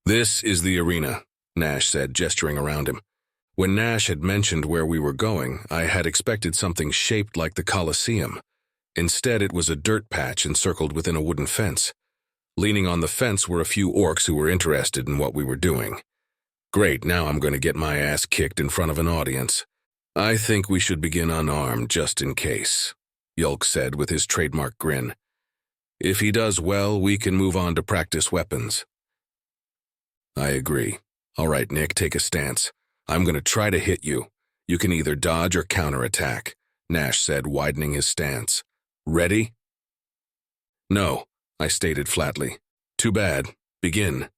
"This is the arena," Nash said, gesturing around him. When Nash had mentioned where we were going, I had expected something shaped like the Colosseum. Instead, it was a dirt patch encircled within a wooden fence. Leaning on the fence were a few orcs who were interested in what we were doing. Great, now I'm going to get my ass kicked in front of an audience. "I think we should begin unarmed just in case," Yulk said with his trademark grin. "If he does well, we can move on to practice weapons." "I agree. All right, Nick, take a stance. I'm going to try to hit you. You can either dodge or counterattack," Nash said, widening his stance. "Ready?" "No," I stated flatly. "Too bad. Begin."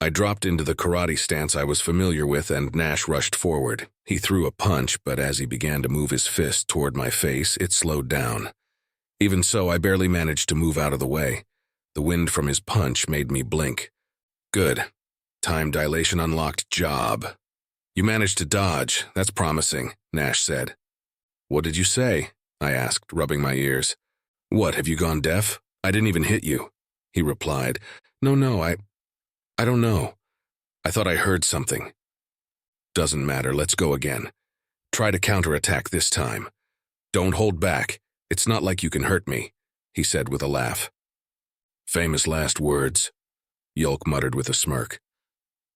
I dropped into the karate stance I was familiar with, and Nash rushed forward. He threw a punch, but as he began to move his fist toward my face, it slowed down. Even so, I barely managed to move out of the way. The wind from his punch made me blink. Good. Time dilation unlocked. Job. "You managed to dodge. That's promising," Nash said. "What did you say?" I asked, rubbing my ears. "What, have you gone deaf? I didn't even hit you," he replied. No, I don't know. I thought I heard something." "Doesn't matter, let's go again. Try to counterattack this time. Don't hold back. It's not like you can hurt me," he said with a laugh. "Famous last words," Yulk muttered with a smirk.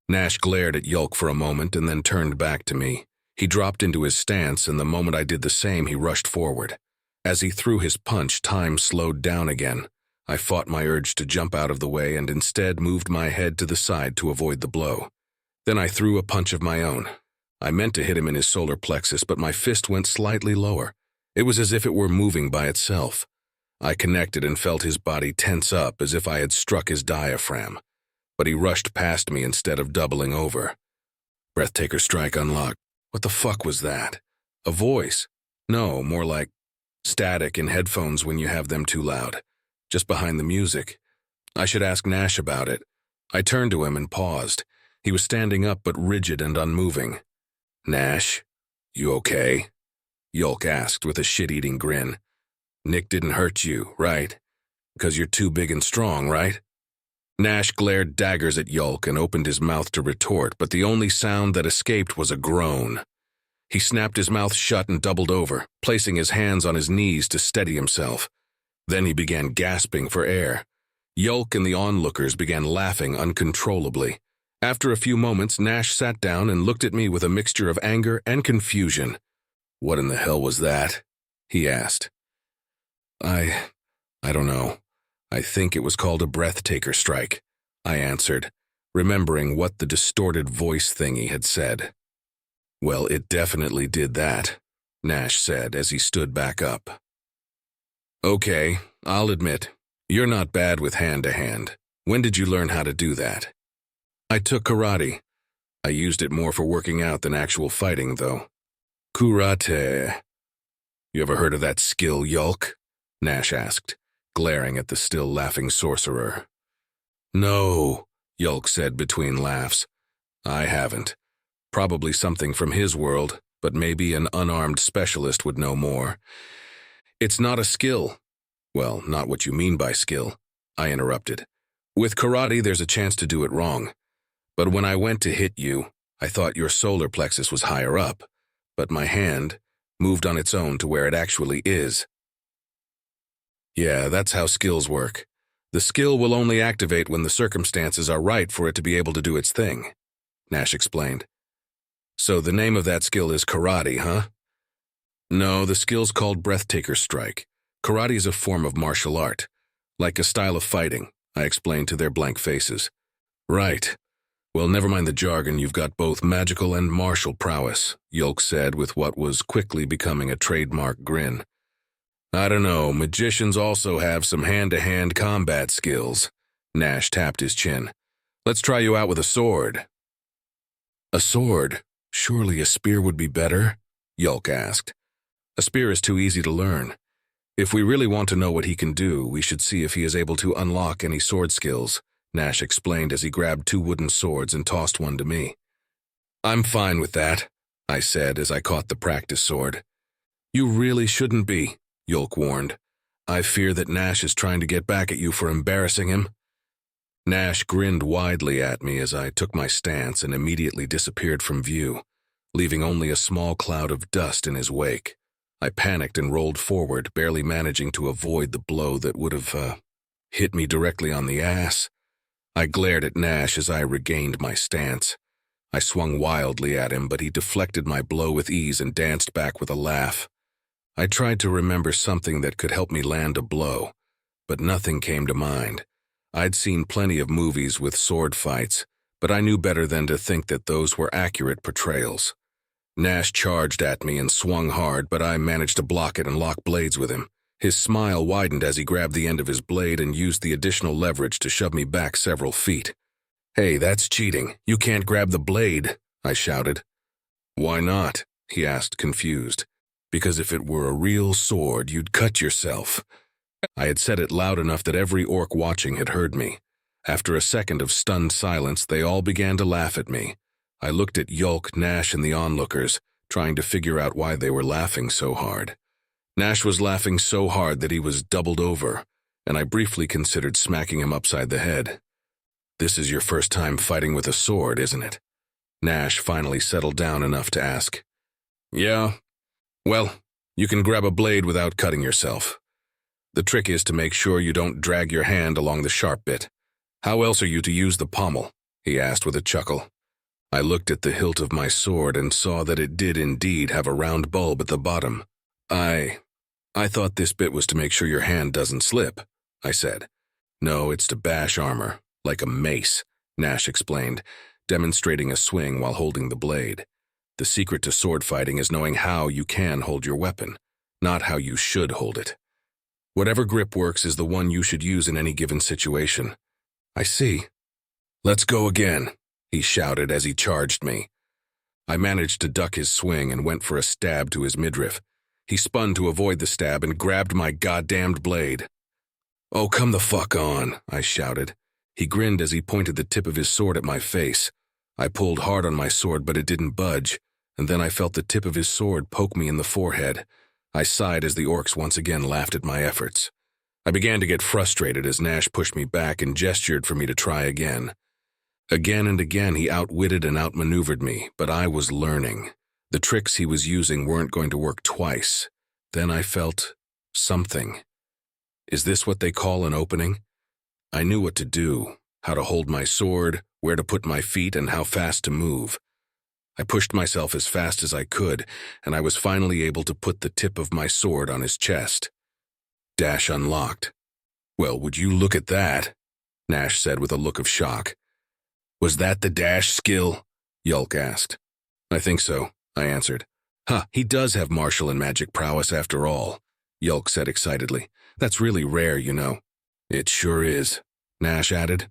Nash glared at Yulk for a moment and then turned back to me. He dropped into his stance, and the moment I did the same, he rushed forward. As he threw his punch, time slowed down again. I fought my urge to jump out of the way and instead moved my head to the side to avoid the blow. Then I threw a punch of my own. I meant to hit him in his solar plexus, but my fist went slightly lower. It was as if it were moving by itself. I connected and felt his body tense up as if I had struck his diaphragm. But he rushed past me instead of doubling over. Breathtaker strike unlocked. What the fuck was that? A voice? No, more like static in headphones when you have them too loud. Just behind the music. I should ask Nash about it. I turned to him and paused. He was standing up but rigid and unmoving. "Nash, you okay?" Yulk asked with a shit-eating grin. "Nick didn't hurt you, right? Because you're too big and strong, right?" Nash glared daggers at Yulk and opened his mouth to retort, but the only sound that escaped was a groan. He snapped his mouth shut and doubled over, placing his hands on his knees to steady himself. Then he began gasping for air. Yulk and the onlookers began laughing uncontrollably. After a few moments, Nash sat down and looked at me with a mixture of anger and confusion. "What in the hell was that?" he asked. I don't know. I think it was called a Breathtaker strike," I answered, remembering what the distorted voice thingy had said. "Well, it definitely did that," Nash said as he stood back up. "Okay, I'll admit, you're not bad with hand-to-hand. When did you learn how to do that?" "I took karate. I used it more for working out than actual fighting, though." "Karate. You ever heard of that skill, Yulk?" Nash asked, glaring at the still laughing sorcerer. "No," Yulk said between laughs. "I haven't. Probably something from his world, but maybe an unarmed specialist would know more." "It's not a skill." "Well, not what you mean by skill," I interrupted. "With karate, there's a chance to do it wrong. But when I went to hit you, I thought your solar plexus was higher up, but my hand moved on its own to where it actually is." "Yeah, that's how skills work. The skill will only activate when the circumstances are right for it to be able to do its thing," Nash explained. "So the name of that skill is karate, huh?" "No, the skill's called Breathtaker strike. Karate is a form of martial art, like a style of fighting," I explained to their blank faces. "Right. Well, never mind the jargon, you've got both magical and martial prowess," Yulk said with what was quickly becoming a trademark grin. "I don't know, magicians also have some hand-to-hand combat skills." Nash tapped his chin. "Let's try you out with a sword." "A sword? Surely a spear would be better?" Yulk asked. "A spear is too easy to learn. If we really want to know what he can do, we should see if he is able to unlock any sword skills," Nash explained as he grabbed 2 wooden swords and tossed one to me. "I'm fine with that," I said as I caught the practice sword. "You really shouldn't be," Yulk warned. "I fear that Nash is trying to get back at you for embarrassing him." Nash grinned widely at me as I took my stance and immediately disappeared from view, leaving only a small cloud of dust in his wake. I panicked and rolled forward, barely managing to avoid the blow that would have hit me directly on the ass. I glared at Nash as I regained my stance. I swung wildly at him, but he deflected my blow with ease and danced back with a laugh. I tried to remember something that could help me land a blow, but nothing came to mind. I'd seen plenty of movies with sword fights, but I knew better than to think that those were accurate portrayals. Nash charged at me and swung hard, but I managed to block it and lock blades with him. His smile widened as he grabbed the end of his blade and used the additional leverage to shove me back several feet. "Hey, that's cheating. You can't grab the blade," I shouted. "Why not?" he asked, confused. "Because if it were a real sword, you'd cut yourself." I had said it loud enough that every orc watching had heard me. After a second of stunned silence, they all began to laugh at me. I looked at Yulk, Nash, and the onlookers, trying to figure out why they were laughing so hard. Nash was laughing so hard that he was doubled over, and I briefly considered smacking him upside the head. "This is your first time fighting with a sword, isn't it?" Nash finally settled down enough to ask. "Yeah. Well, you can grab a blade without cutting yourself. The trick is to make sure you don't drag your hand along the sharp bit. How else are you to use the pommel?" he asked with a chuckle. I looked at the hilt of my sword and saw that it did indeed have a round bulb at the bottom. I thought this bit was to make sure your hand doesn't slip," I said. "No, it's to bash armor, like a mace," Nash explained, demonstrating a swing while holding the blade. "The secret to sword fighting is knowing how you can hold your weapon, not how you should hold it. Whatever grip works is the one you should use in any given situation." "I see." "Let's go again," he shouted as he charged me. I managed to duck his swing and went for a stab to his midriff. He spun to avoid the stab and grabbed my goddamned blade. "Oh, come the fuck on," I shouted. He grinned as he pointed the tip of his sword at my face. I pulled hard on my sword, but it didn't budge, and then I felt the tip of his sword poke me in the forehead. I sighed as the orcs once again laughed at my efforts. I began to get frustrated as Nash pushed me back and gestured for me to try again. Again and again he outwitted and outmaneuvered me, but I was learning. The tricks he was using weren't going to work twice. Then I felt something. Is this what they call an opening? I knew what to do, how to hold my sword, where to put my feet, and how fast to move. I pushed myself as fast as I could, and I was finally able to put the tip of my sword on his chest. Dash unlocked. "Well, would you look at that?" Nash said with a look of shock. "Was that the dash skill?" Yulk asked. "I think so," I answered. "Huh, he does have martial and magic prowess after all," Yulk said excitedly. "That's really rare, you know." "It sure is," Nash added.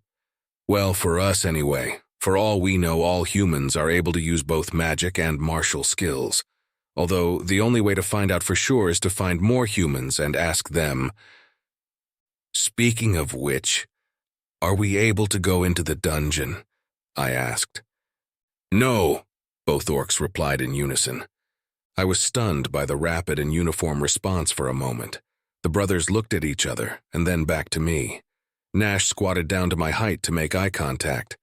"Well, for us anyway. For all we know, all humans are able to use both magic and martial skills. Although the only way to find out for sure is to find more humans and ask them. Speaking of which, are we able to go into the dungeon?" I asked. "No," both orcs replied in unison. I was stunned by the rapid and uniform response for a moment. The brothers looked at each other and then back to me. Nash squatted down to my height to make eye contact.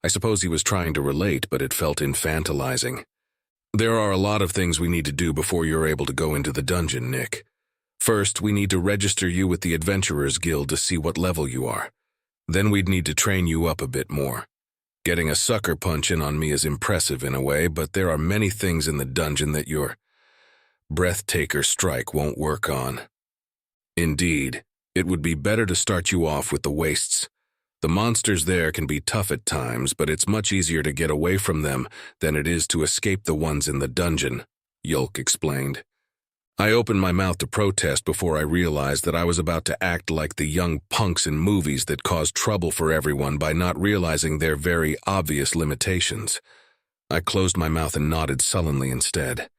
I suppose he was trying to relate, but it felt infantilizing. "There are a lot of things we need to do before you're able to go into the dungeon, Nick. First, we need to register you with the Adventurers Guild to see what level you are. Then we'd need to train you up a bit more. Getting a sucker punch in on me is impressive in a way, but there are many things in the dungeon that your Breathtaker strike won't work on. Indeed, it would be better to start you off with the wastes. The monsters there can be tough at times, but it's much easier to get away from them than it is to escape the ones in the dungeon," Yulk explained. I opened my mouth to protest before I realized that I was about to act like the young punks in movies that cause trouble for everyone by not realizing their very obvious limitations. I closed my mouth and nodded sullenly instead.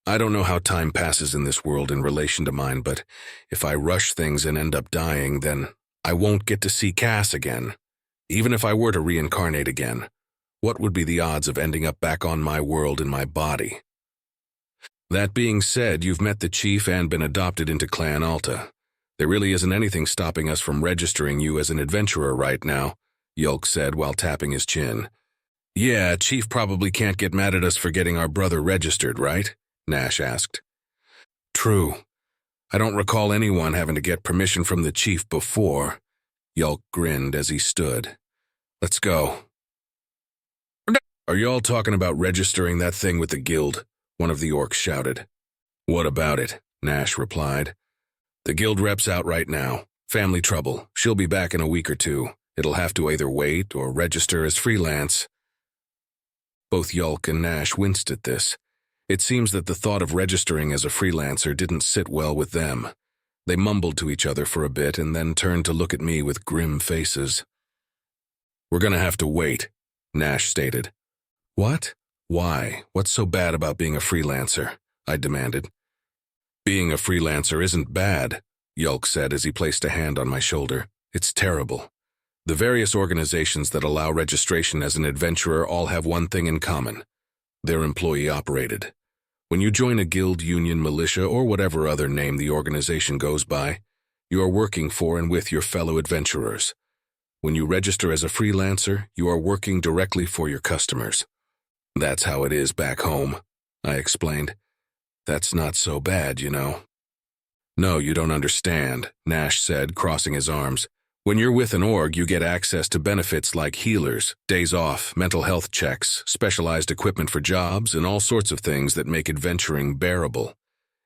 I don't know how time passes in this world in relation to mine, but if I rush things and end up dying, then I won't get to see Cass again. Even if I were to reincarnate again, what would be the odds of ending up back on my world in my body? That being said, you've met the chief and been adopted into Clan Alta. There really isn't anything stopping us from registering you as an adventurer right now," Yulk said while tapping his chin. Yeah, Chief probably can't get mad at us for getting our brother registered, right? Nash asked. True. I don't recall anyone having to get permission from the Chief before. Yulk grinned as he stood. Let's go. Are you all talking about registering that thing with the guild? One of the orcs shouted. What about it? Nash replied. The guild rep's out right now. Family trouble. She'll be back in a week or two. It'll have to either wait or register as freelance. Both Yulk and Nash winced at this. It seems that the thought of registering as a freelancer didn't sit well with them. They mumbled to each other for a bit and then turned to look at me with grim faces. We're gonna have to wait, Nash stated. What? Why? What's so bad about being a freelancer? I demanded. Being a freelancer isn't bad, Yulk said as he placed a hand on my shoulder. It's terrible. The various organizations that allow registration as an adventurer all have one thing in common. They're employee-operated. When you join a guild, union, militia, or whatever other name the organization goes by, you are working for and with your fellow adventurers. When you register as a freelancer, you are working directly for your customers. That's how it is back home, I explained. That's not so bad, you know. No, you don't understand, Nash said, crossing his arms. When you're with an org, you get access to benefits like healers, days off, mental health checks, specialized equipment for jobs, and all sorts of things that make adventuring bearable.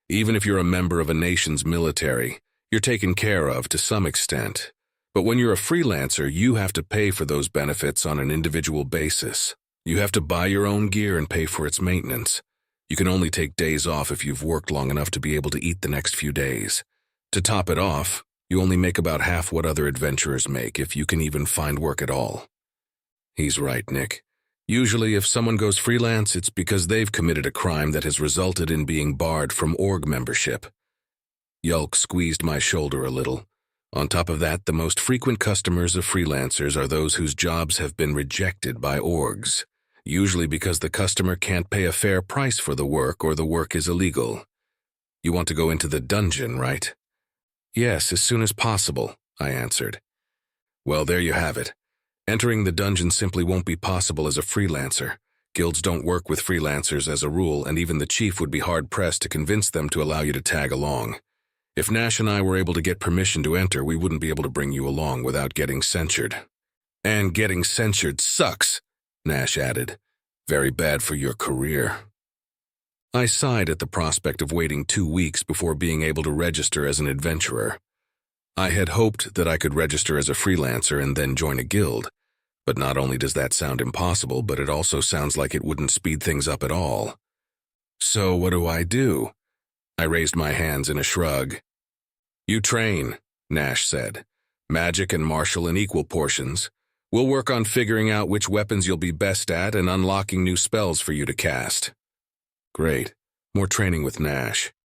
Even if you're a member of a nation's military, you're taken care of to some extent. But when you're a freelancer, you have to pay for those benefits on an individual basis. You have to buy your own gear and pay for its maintenance. You can only take days off if you've worked long enough to be able to eat the next few days. To top it off, you only make about half what other adventurers make if you can even find work at all. He's right, Nick. Usually if someone goes freelance, it's because they've committed a crime that has resulted in being barred from org membership. Yulk squeezed my shoulder a little. On top of that, the most frequent customers of freelancers are those whose jobs have been rejected by orgs, usually because the customer can't pay a fair price for the work or the work is illegal. You want to go into the dungeon, right? Yes, as soon as possible, I answered. Well, there you have it. Entering the dungeon simply won't be possible as a freelancer. Guilds don't work with freelancers as a rule, and even the chief would be hard-pressed to convince them to allow you to tag along. If Nash and I were able to get permission to enter, we wouldn't be able to bring you along without getting censured. And getting censured sucks, Nash added. Very bad for your career. I sighed at the prospect of waiting 2 weeks before being able to register as an adventurer. I had hoped that I could register as a freelancer and then join a guild, but not only does that sound impossible, but it also sounds like it wouldn't speed things up at all. So what do? I raised my hands in a shrug. You train, Nash said. Magic and martial in equal portions. We'll work on figuring out which weapons you'll be best at and unlocking new spells for you to cast. Great. More training with Nash.